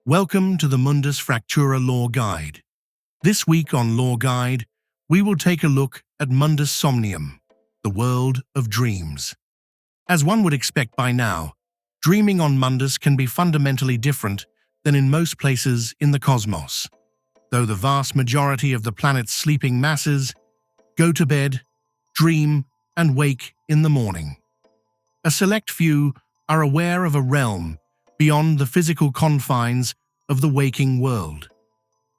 Welcome to the Mundus Fractura Lore Guide. This week on Lore Guide, we will take a look at Mundus Somnium, the world of dreams. As one would expect by now, dreaming on Mundus can be fundamentally different than in most places in the cosmos. Though the vast majority of the planet's sleeping masses go to bed, dream, and wake in the morning, a select few are aware of a realm beyond the physical confines of the waking world,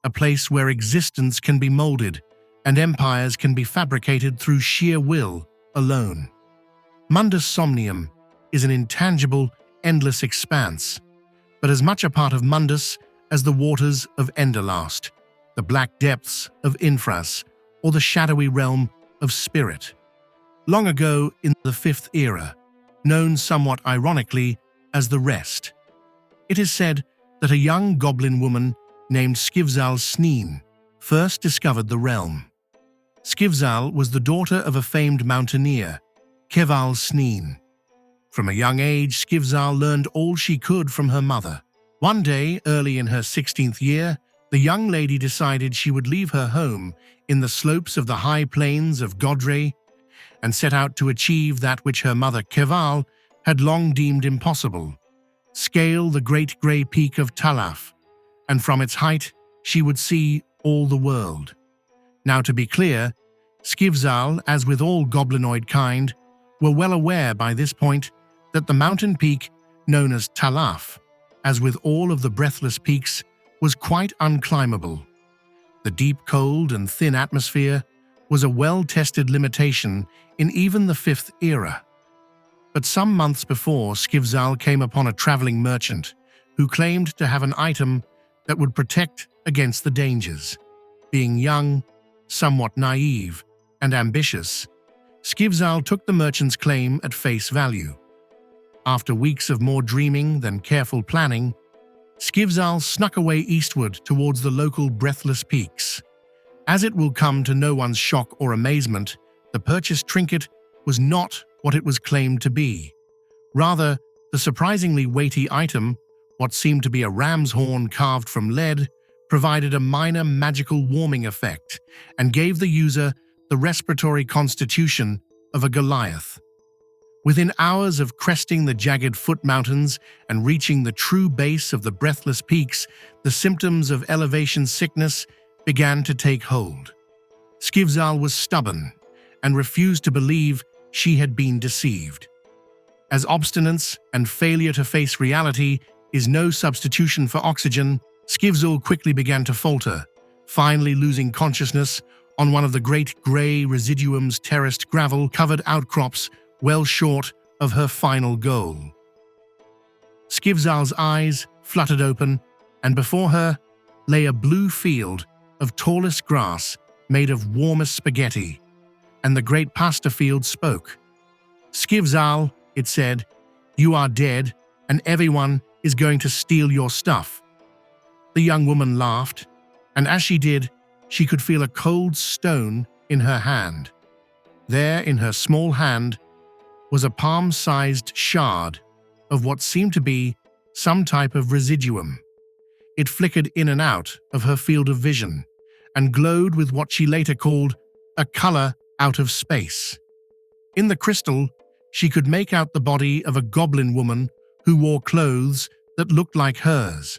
a place where existence can be molded and empires can be fabricated through sheer will alone. Mundus Somnium is an intangible, endless expanse, but as much a part of Mundus as the waters of Enderlast, the black depths of Infras, or the shadowy realm of Spirit. Long ago in the Fifth Era, known somewhat ironically as the Rest, it is said that a young goblin woman named Skivzal Sneen first discovered the realm. Skivzal was the daughter of a famed mountaineer, Keval Sneen. From a young age, Skivzal learned all she could from her mother. One day, early in her 16th year, the young lady decided she would leave her home in the slopes of the high plains of Godre and set out to achieve that which her mother Keval had long deemed impossible: scale the great grey peak of Talaf, and from its height she would see all the world. Now, to be clear, Skivzal, as with all goblinoid kind, were well aware by this point that the mountain peak known as Talaf, as with all of the breathless peaks, was quite unclimbable. The deep cold and thin atmosphere was a well-tested limitation in even the Fifth Era. But some months before, Skivzal came upon a traveling merchant who claimed to have an item that would protect against the dangers. Being young, somewhat naive, and ambitious, Skivzal took the merchant's claim at face value. After weeks of more dreaming than careful planning, Skivzal snuck away eastward towards the local breathless peaks. As it will come to no one's shock or amazement, the purchased trinket was not what it was claimed to be. Rather, the surprisingly weighty item, what seemed to be a ram's horn carved from lead, provided a minor magical warming effect and gave the user the respiratory constitution of a Goliath. Within hours of cresting the jagged foot mountains and reaching the true base of the breathless peaks, the symptoms of elevation sickness began to take hold. Skivzal was stubborn and refused to believe she had been deceived. As obstinance and failure to face reality is no substitution for oxygen, Skivzal quickly began to falter, finally losing consciousness on one of the great grey residuum's terraced gravel-covered outcrops well short of her final goal. Skivzal's eyes fluttered open, and before her lay a blue field of tallest grass made of warmest spaghetti, and the great pasta field spoke. "Skivzal," it said, "you are dead, and everyone is going to steal your stuff." The young woman laughed, and as she did, she could feel a cold stone in her hand. There, in her small hand, was a palm-sized shard of what seemed to be some type of residuum. It flickered in and out of her field of vision and glowed with what she later called a color out of space. In the crystal, she could make out the body of a goblin woman who wore clothes that looked like hers.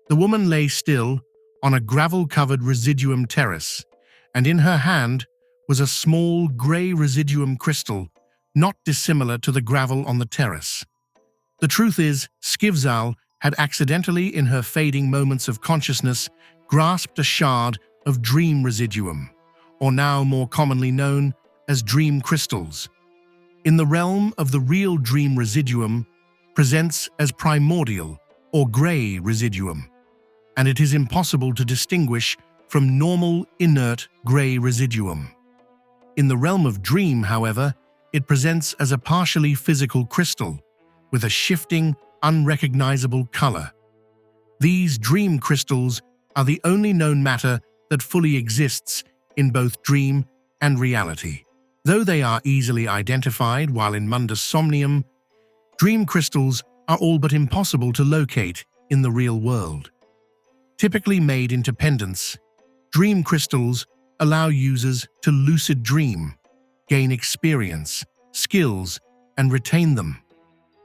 The woman lay still on a gravel-covered residuum terrace, and in her hand was a small grey residuum crystal not dissimilar to the gravel on the terrace. The truth is, Skivzal had accidentally, in her fading moments of consciousness, grasped a shard of dream residuum, or now more commonly known as dream crystals. In the realm of the real dream residuum presents as primordial or grey residuum, and it is impossible to distinguish from normal inert grey residuum. In the realm of dream, however, it presents as a partially physical crystal with a shifting, unrecognizable color. These dream crystals are the only known matter that fully exists in both dream and reality. Though they are easily identified while in Mundus Somnium, dream crystals are all but impossible to locate in the real world. Typically made into pendants, dream crystals allow users to lucid dream, gain experience, skills, and retain them.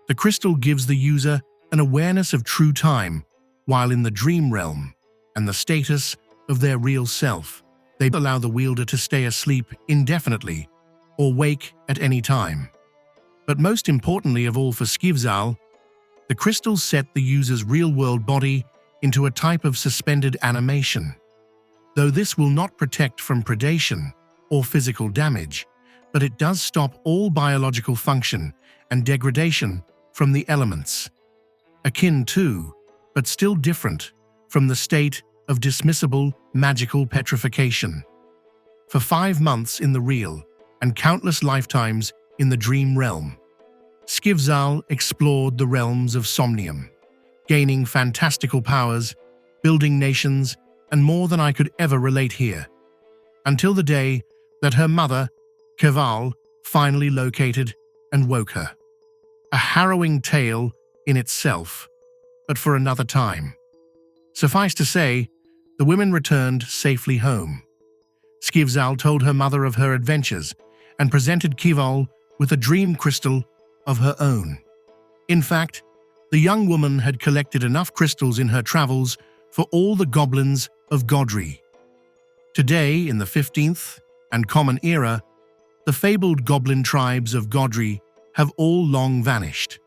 The crystal gives the user an awareness of true time while in the dream realm and the status of their real self. They allow the wielder to stay asleep indefinitely or wake at any time. But most importantly of all for Skivzal, the crystals set the user's real-world body into a type of suspended animation. Though this will not protect from predation or physical damage, but it does stop all biological function and degradation from the elements. Akin to, but still different, from the state of dismissible magical petrification. For 5 months in the real and countless lifetimes in the dream realm, Skivzal explored the realms of Somnium, gaining fantastical powers, building nations, and more than I could ever relate here. Until the day that her mother, Keval, finally located and woke her. A harrowing tale in itself, but for another time. Suffice to say, the women returned safely home. Skivzal told her mother of her adventures and presented Keval with a dream crystal of her own. In fact, the young woman had collected enough crystals in her travels for all the goblins of Godry. Today, in the 15th and Common Era, the fabled goblin tribes of Godry have all long vanished.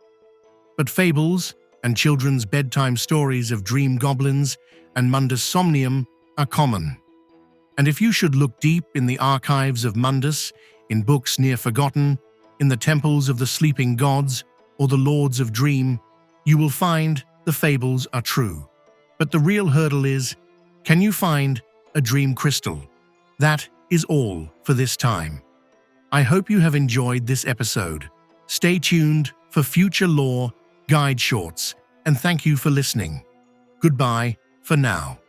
But fables and children's bedtime stories of dream goblins and Mundus Somnium are common. And if you should look deep in the archives of Mundus, in books near forgotten, in the temples of the sleeping gods or the lords of dream, you will find the fables are true. But the real hurdle is, can you find a dream crystal? That is all for this time. I hope you have enjoyed this episode. Stay tuned for future lore guide shorts, and thank you for listening. Goodbye for now.